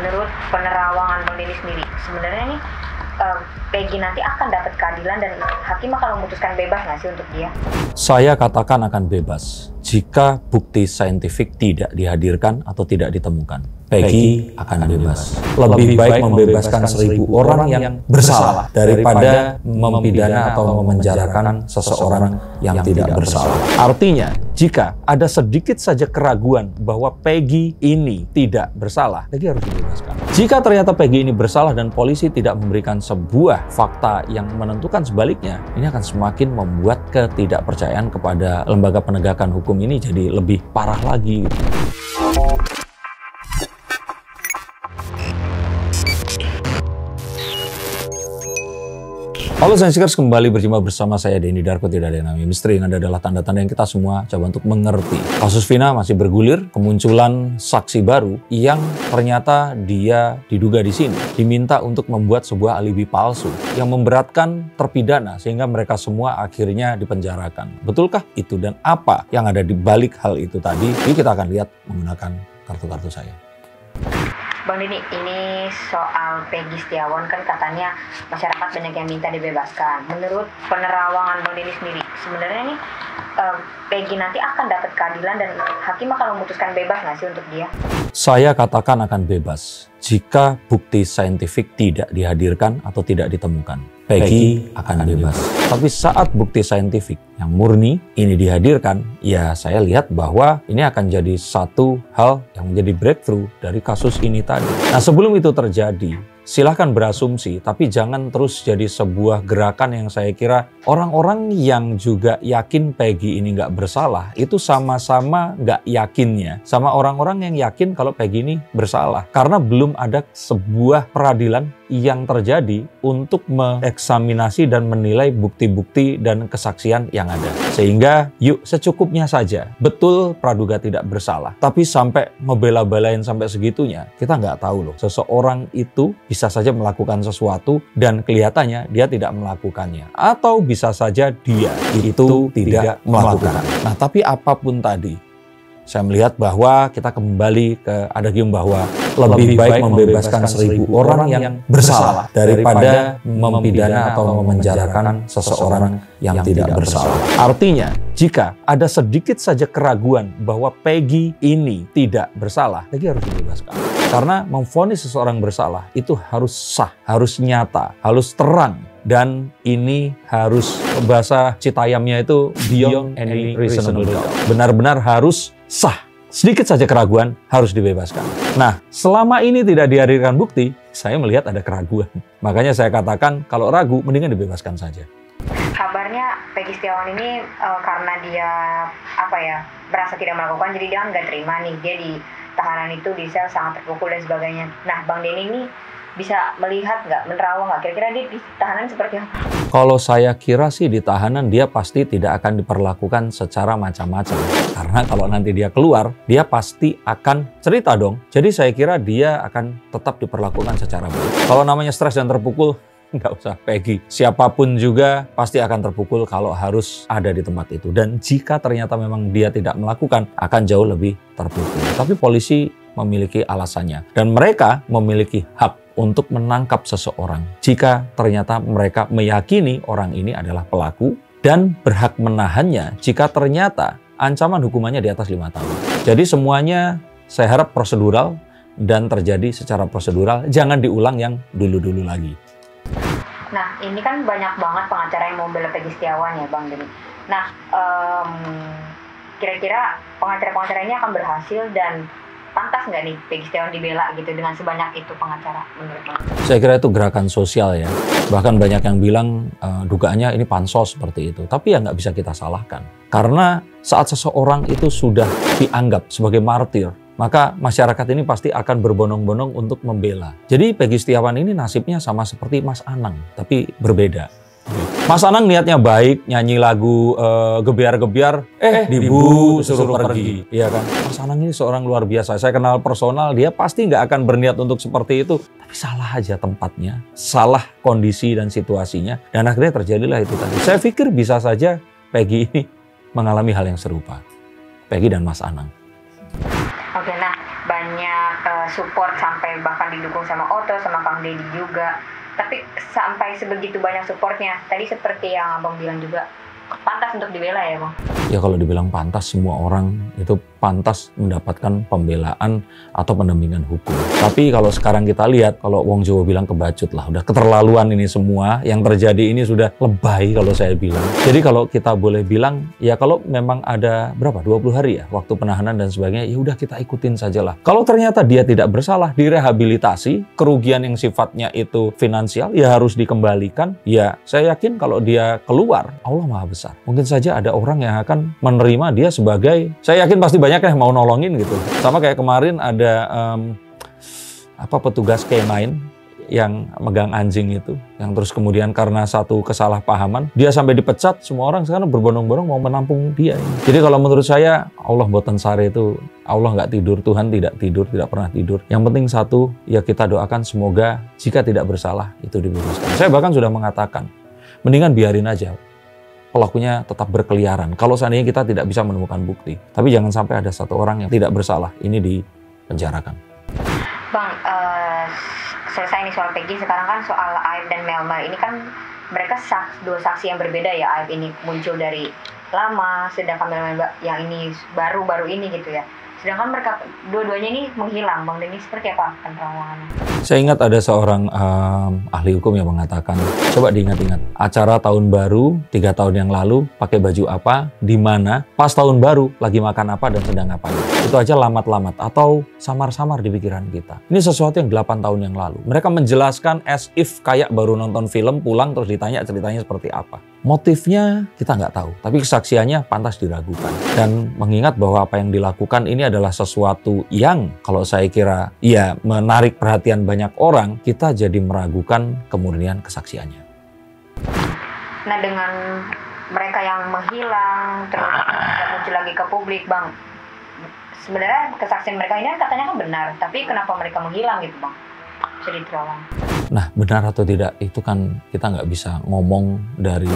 menurut penerawangan Bang Denny sendiri, sebenarnya nih Peggy nanti akan dapat keadilan dan hakim akan memutuskan bebas nggak sih untuk dia? Saya katakan akan bebas jika bukti saintifik tidak dihadirkan atau tidak ditemukan. Peggy akan bebas. Lebih baik membebaskan 1000 orang yang bersalah daripada mempidana atau memenjarakan seseorang yang tidak bersalah. Artinya, jika ada sedikit saja keraguan bahwa Peggy ini tidak bersalah, Peggy harus dibebaskan. Jika ternyata Peggy ini bersalah dan polisi tidak memberikan sebuah fakta yang menentukan sebaliknya, ini akan semakin membuat ketidakpercayaan kepada lembaga penegakan hukum ini jadi lebih parah lagi. Halo Sainsikers, kembali berjumpa bersama saya Denny Darko. Tidak ada yang namanya misteri, yang ada adalah tanda-tanda yang kita semua coba untuk mengerti. Kasus Vina masih bergulir, kemunculan saksi baru yang ternyata dia diduga di sini diminta untuk membuat sebuah alibi palsu yang memberatkan terpidana sehingga mereka semua akhirnya dipenjarakan. Betulkah itu dan apa yang ada di balik hal itu tadi? Jadi kita akan lihat menggunakan kartu-kartu saya. Bang Denny, ini soal Peggy Setiawan kan katanya masyarakat banyak yang minta dibebaskan. Menurut penerawangan Bang Denny sendiri, sebenarnya nih Peggy nanti akan dapat keadilan dan hakim akan memutuskan bebas nggak sih untuk dia? Saya katakan akan bebas jika bukti saintifik tidak dihadirkan atau tidak ditemukan. Peggy akan bebas. Tapi saat bukti saintifik yang murni ini dihadirkan, ya saya lihat bahwa ini akan jadi satu hal yang menjadi breakthrough dari kasus ini tadi. Nah, sebelum itu terjadi, silahkan berasumsi, tapi jangan terus jadi sebuah gerakan yang saya kira orang-orang yang juga yakin Peggy ini nggak bersalah, itu sama-sama nggak yakinnya sama orang-orang yang yakin kalau Peggy ini bersalah. Karena belum ada sebuah peradilan yang terjadi untuk mengeksaminasi dan menilai bukti-bukti dan kesaksian yang ada. Sehingga yuk secukupnya saja. Betul praduga tidak bersalah, tapi sampai membela-belain sampai segitunya, kita nggak tahu loh. Seseorang itu bisa saja melakukan sesuatu dan kelihatannya dia tidak melakukannya. Atau bisa saja dia itu tidak melakukan. Nah, tapi apapun tadi, saya melihat bahwa kita kembali ke adagium bahwa lebih baik membebaskan 1000 orang yang bersalah daripada mempidana atau memenjarakan seseorang yang tidak bersalah. Artinya, jika ada sedikit saja keraguan bahwa Peggy ini tidak bersalah, Peggy harus dibebaskan. Karena memvonis seseorang bersalah itu harus sah, harus nyata, harus terang. Dan ini harus, bahasa Citayamnya itu beyond any reasonable doubt. Benar-benar harus sah. Sedikit saja keraguan harus dibebaskan. Nah, selama ini tidak dihadirkan bukti, saya melihat ada keraguan. Makanya saya katakan kalau ragu mendingan dibebaskan saja. Kabarnya Peggy Setiawan ini karena dia berasa tidak melakukan, jadi dia nggak terima nih, dia di tahanan itu di sel sangat terpukul dan sebagainya. Nah, Bang Denny ini bisa melihat nggak, menerawang nggak, kira-kira dia di tahanan seperti apa? Kalau saya kira sih di tahanan dia pasti tidak akan diperlakukan secara macam-macam. Karena kalau nanti dia keluar, dia pasti akan cerita dong. Jadi saya kira dia akan tetap diperlakukan secara baik. Kalau namanya stres dan terpukul, nggak usah Peggy. Siapapun juga pasti akan terpukul kalau harus ada di tempat itu. Dan jika ternyata memang dia tidak melakukan, akan jauh lebih terpukul. Tapi polisi memiliki alasannya. Dan mereka memiliki hak untuk menangkap seseorang jika ternyata mereka meyakini orang ini adalah pelaku dan berhak menahannya jika ternyata ancaman hukumannya di atas 5 tahun. Jadi semuanya saya harap prosedural dan terjadi secara prosedural, jangan diulang yang dulu-dulu lagi. Nah, ini kan banyak banget pengacara yang mau bela Peggy Setiawan ya Bang Denny. Nah, kira-kira pengacara-pengacara ini akan berhasil dan pantas nggak nih Peggy Setiawan dibela gitu dengan sebanyak itu pengacara menurut Bang? Saya kira itu gerakan sosial ya. Bahkan banyak yang bilang dugaannya ini pansos seperti itu. Tapi ya nggak bisa kita salahkan. Karena saat seseorang itu sudah dianggap sebagai martir, maka masyarakat ini pasti akan berbondong-bondong untuk membela. Jadi Peggy Setiawan ini nasibnya sama seperti Mas Anang, tapi berbeda. Mas Anang niatnya baik, nyanyi lagu gebiar-gebiar, dibu suruh pergi. Iya kan? Mas Anang ini seorang luar biasa. Saya kenal personal, dia pasti nggak akan berniat untuk seperti itu. Tapi salah aja tempatnya, salah kondisi dan situasinya. Dan akhirnya terjadilah itu tadi. Saya pikir bisa saja Peggy ini mengalami hal yang serupa. Peggy dan Mas Anang. Oke, nah banyak support sampai bahkan didukung sama Otto, sama Kang Deddy juga. Tapi sampai sebegitu banyak supportnya, tadi seperti yang Abang bilang juga, pantas untuk dibela ya Bang? Ya kalau dibilang pantas, semua orang itu pantas mendapatkan pembelaan atau pendampingan hukum. Tapi kalau sekarang kita lihat, kalau Wong Jawa bilang kebacut lah, udah keterlaluan ini semua. Yang terjadi ini sudah lebay kalau saya bilang. Jadi kalau kita boleh bilang, ya kalau memang ada berapa, 20 hari ya, waktu penahanan dan sebagainya, ya udah kita ikutin sajalah. Kalau ternyata dia tidak bersalah, direhabilitasi, kerugian yang sifatnya itu finansial, ya harus dikembalikan. Ya saya yakin kalau dia keluar, Allah Maha Besar. Mungkin saja ada orang yang akan menerima dia sebagai, saya yakin pasti banyak yang mau nolongin gitu. Sama kayak kemarin ada petugas K9 yang megang anjing itu, yang terus kemudian karena satu kesalahpahaman dia sampai dipecat. Semua orang sekarang berbondong-bondong mau menampung dia. Jadi kalau menurut saya, Allah boten sare itu, Allah nggak tidur, Tuhan tidak tidur, tidak pernah tidur. Yang penting satu, ya kita doakan semoga jika tidak bersalah itu dibebaskan. Saya bahkan sudah mengatakan, mendingan biarin aja pelakunya tetap berkeliaran. Kalau seandainya kita tidak bisa menemukan bukti. Tapi jangan sampai ada satu orang yang tidak bersalah, ini dipenjarakan. Bang, selesai nih soal Peggy, sekarang kan soal Aib dan Melma. Ini kan mereka dua saksi yang berbeda ya. Aib ini muncul dari lama, sedangkan Melma yang ini baru-baru ini gitu ya. Sedangkan mereka dua-duanya ini menghilang. Bang Denny, seperti apa penerawangannya? Saya ingat ada seorang ahli hukum yang mengatakan, coba diingat-ingat, acara tahun baru 3 tahun yang lalu pakai baju apa, di mana, pas tahun baru lagi makan apa dan sedang ngapain. Itu aja lamat-lamat atau samar-samar di pikiran kita. Ini sesuatu yang 8 tahun yang lalu. Mereka menjelaskan as if kayak baru nonton film, pulang terus ditanya ceritanya seperti apa. Motifnya kita nggak tahu, tapi kesaksiannya pantas diragukan. Dan mengingat bahwa apa yang dilakukan ini adalah sesuatu yang kalau saya kira ya menarik perhatian banyak orang, kita jadi meragukan kemurnian kesaksiannya. Nah, dengan mereka yang menghilang terus tidak muncul lagi ke publik, Bang, sebenarnya kesaksian mereka ini kan katanya kan benar, tapi kenapa mereka menghilang gitu, Bang? Bisa diterawang. Nah, benar atau tidak itu kan kita nggak bisa ngomong dari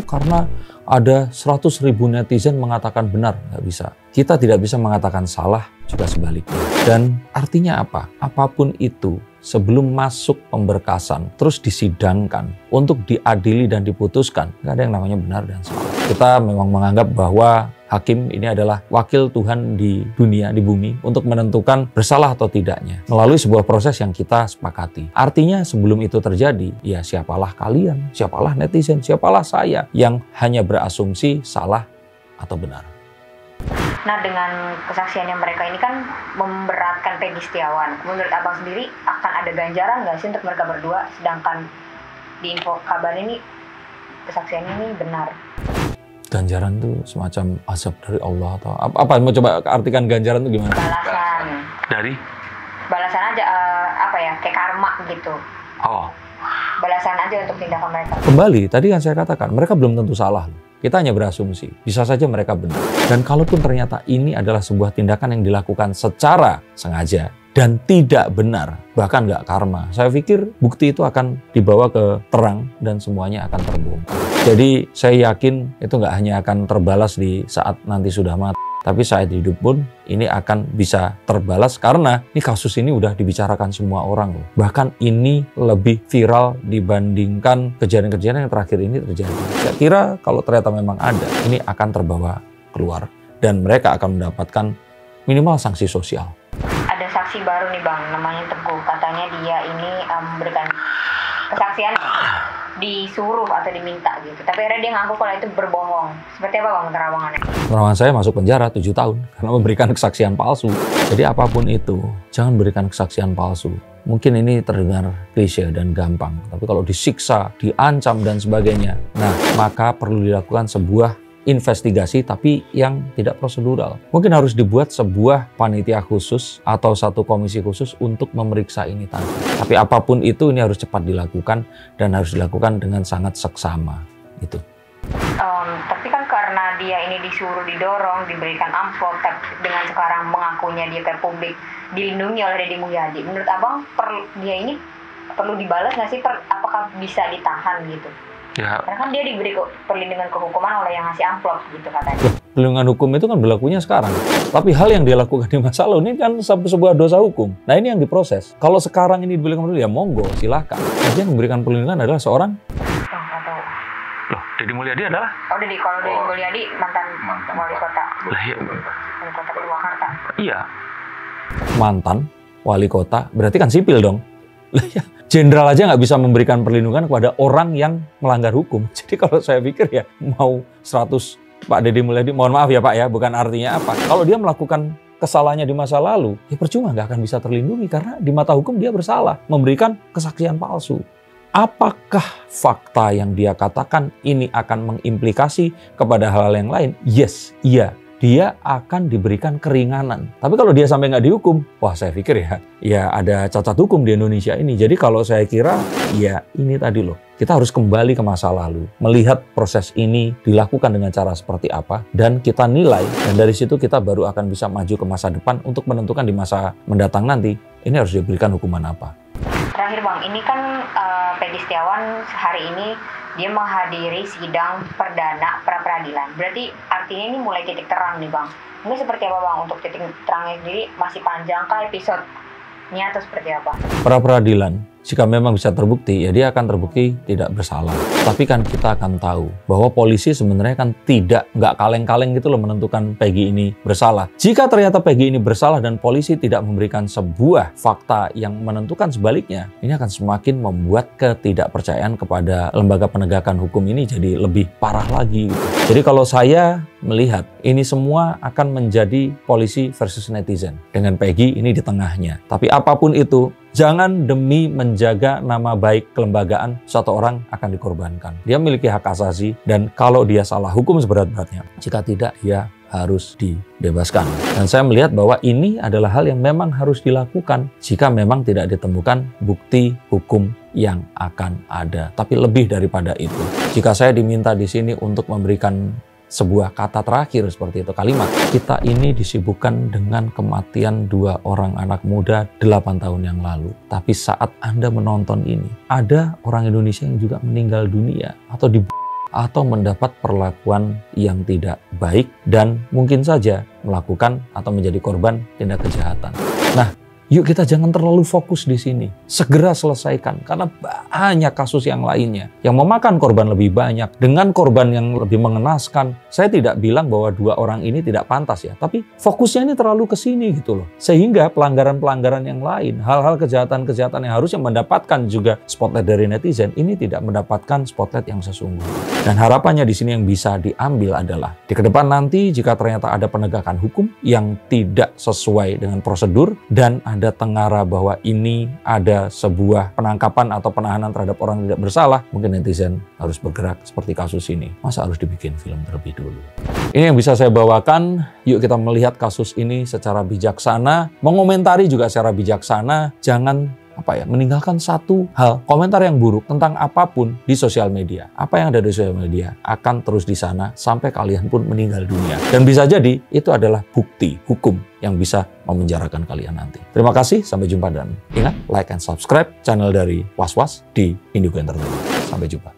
karena ada 100.000 netizen mengatakan benar, nggak bisa. Kita tidak bisa mengatakan salah, juga sebaliknya. Dan artinya apa? Apapun itu sebelum masuk pemberkasan terus disidangkan untuk diadili dan diputuskan, nggak ada yang namanya benar dan salah. Kita memang menganggap bahwa hakim ini adalah wakil Tuhan di dunia, di bumi, untuk menentukan bersalah atau tidaknya melalui sebuah proses yang kita sepakati. Artinya sebelum itu terjadi, ya siapalah kalian, siapalah netizen, siapalah saya yang hanya berasumsi salah atau benar. Nah, dengan kesaksiannya mereka ini kan memberatkan Peggy Setiawan. Menurut Abang sendiri akan ada ganjaran nggak sih untuk mereka berdua? Sedangkan di info kabar ini kesaksiannya ini benar. Ganjaran itu semacam azab dari Allah atau apa? Mau coba artikan ganjaran itu gimana? Balasan. Dari? Balasan aja, kayak karma gitu. Oh. Balasan aja untuk tindakan mereka. Kembali, tadi yang saya katakan, mereka belum tentu salah. Kita hanya berasumsi, bisa saja mereka benar. Dan kalaupun ternyata ini adalah sebuah tindakan yang dilakukan secara sengaja dan tidak benar, bahkan nggak karma, saya pikir bukti itu akan dibawa ke terang dan semuanya akan terbongkar. Jadi saya yakin itu nggak hanya akan terbalas di saat nanti sudah mati, tapi saat hidup pun ini akan bisa terbalas karena ini kasus ini udah dibicarakan semua orang loh. Bahkan ini lebih viral dibandingkan kejadian-kejadian yang terakhir ini terjadi. Saya kira kalau ternyata memang ada, ini akan terbawa keluar dan mereka akan mendapatkan minimal sanksi sosial. Ada saksi baru nih Bang, namanya Teguh. Katanya dia ini memberikan kesaksian disuruh atau diminta gitu. Tapi akhirnya dia ngaku kalau itu berbohong. Seperti apa Bang terawangannya? Terawangan saya masuk penjara 7 tahun karena memberikan kesaksian palsu. Jadi apapun itu, jangan berikan kesaksian palsu. Mungkin ini terdengar klise dan gampang, tapi kalau disiksa, diancam dan sebagainya, nah maka perlu dilakukan sebuah investigasi tapi yang tidak prosedural. Mungkin harus dibuat sebuah panitia khusus atau satu komisi khusus untuk memeriksa ini tadi. Tapi apapun itu ini harus cepat dilakukan dan harus dilakukan dengan sangat seksama. Itu. Tapi kan karena dia ini disuruh didorong, diberikan amplop, dengan sekarang mengakunya dia ke publik, dilindungi oleh Deddy Mulyadi. Menurut Abang dia ini perlu dibalas nggak sih? Apakah bisa ditahan gitu? Ya. Karena kan dia diberi perlindungan kehukuman oleh yang ngasih amplop gitu katanya. Perlindungan hukum itu kan berlakunya sekarang. Tapi hal yang dia lakukan di masa lalu ini kan sebuah dosa hukum. Nah ini yang diproses. Kalau sekarang ini diberikan perlindungan, ya monggo, silahkan. Jadi yang memberikan perlindungan adalah seorang... Loh, Deddy Mulyadi adalah? Kalau Deddy Mulyadi mantan wali kota. Lah, iya. Wali kota Purwakarta. Iya. Mantan wali kota, berarti kan sipil dong. Lah ya, jenderal aja nggak bisa memberikan perlindungan kepada orang yang melanggar hukum. Jadi kalau saya pikir ya, mau 100 Pak Deddy Mulyadi, mohon maaf ya Pak ya, bukan artinya apa. Kalau dia melakukan kesalahannya di masa lalu, ya percuma nggak akan bisa terlindungi karena di mata hukum dia bersalah, memberikan kesaksian palsu. Apakah fakta yang dia katakan ini akan mengimplikasi kepada hal-hal yang lain? Yes, iya. Dia akan diberikan keringanan. Tapi kalau dia sampai nggak dihukum, wah saya pikir ya ada cacat hukum di Indonesia ini. Jadi kalau saya kira, ya ini tadi loh. Kita harus kembali ke masa lalu, melihat proses ini dilakukan dengan cara seperti apa, dan kita nilai, dan dari situ kita baru akan bisa maju ke masa depan untuk menentukan di masa mendatang nanti, ini harus diberikan hukuman apa. Terakhir Bang, ini kan Peggy Setiawan hari ini dia menghadiri sidang perdana pra-peradilan. Berarti artinya ini mulai titik terang nih Bang. Ini seperti apa Bang untuk titik terangnya sendiri? Masih panjang kah episode-nya atau seperti apa? Pra-peradilan, jika memang bisa terbukti, ya dia akan terbukti tidak bersalah. Tapi kan kita akan tahu bahwa polisi sebenarnya kan nggak kaleng-kaleng gitu loh menentukan Peggy ini bersalah. Jika ternyata Peggy ini bersalah dan polisi tidak memberikan sebuah fakta yang menentukan sebaliknya, ini akan semakin membuat ketidakpercayaan kepada lembaga penegakan hukum ini jadi lebih parah lagi gitu. Jadi kalau saya melihat ini semua akan menjadi polisi versus netizen dengan Peggy ini di tengahnya. Tapi apapun itu, jangan demi menjaga nama baik kelembagaan suatu orang akan dikorbankan. Dia memiliki hak asasi dan kalau dia salah hukum seberat-beratnya. Jika tidak, dia harus dibebaskan. Dan saya melihat bahwa ini adalah hal yang memang harus dilakukan jika memang tidak ditemukan bukti hukum yang akan ada. Tapi lebih daripada itu, jika saya diminta di sini untuk memberikan sebuah kata terakhir seperti itu, kalimat, kita ini disibukkan dengan kematian 2 orang anak muda 8 tahun yang lalu. Tapi saat Anda menonton ini, ada orang Indonesia yang juga meninggal dunia atau mendapat perlakuan yang tidak baik dan mungkin saja melakukan atau menjadi korban tindak kejahatan. Nah, yuk kita jangan terlalu fokus di sini. Segera selesaikan karena banyak kasus yang lainnya yang memakan korban lebih banyak dengan korban yang lebih mengenaskan. Saya tidak bilang bahwa 2 orang ini tidak pantas ya, tapi fokusnya ini terlalu ke sini gitu loh. Sehingga pelanggaran-pelanggaran yang lain, hal-hal kejahatan-kejahatan yang harusnya mendapatkan juga spotlight dari netizen, ini tidak mendapatkan spotlight yang sesungguhnya. Dan harapannya di sini yang bisa diambil adalah di ke depan nanti jika ternyata ada penegakan hukum yang tidak sesuai dengan prosedur dan ada tengara bahwa ini ada sebuah penangkapan atau penahanan terhadap orang tidak bersalah, mungkin netizen harus bergerak seperti kasus ini. Masa harus dibikin film terlebih dulu? Ini yang bisa saya bawakan. Yuk kita melihat kasus ini secara bijaksana, mengomentari juga secara bijaksana. Jangan meninggalkan satu hal, komentar yang buruk tentang apapun di sosial media. Apa yang ada di sosial media akan terus di sana sampai kalian pun meninggal dunia. Dan bisa jadi itu adalah bukti hukum yang bisa memenjarakan kalian nanti. Terima kasih, sampai jumpa dan ingat like and subscribe channel dari Was Was di Indigo Entertainment. Sampai jumpa.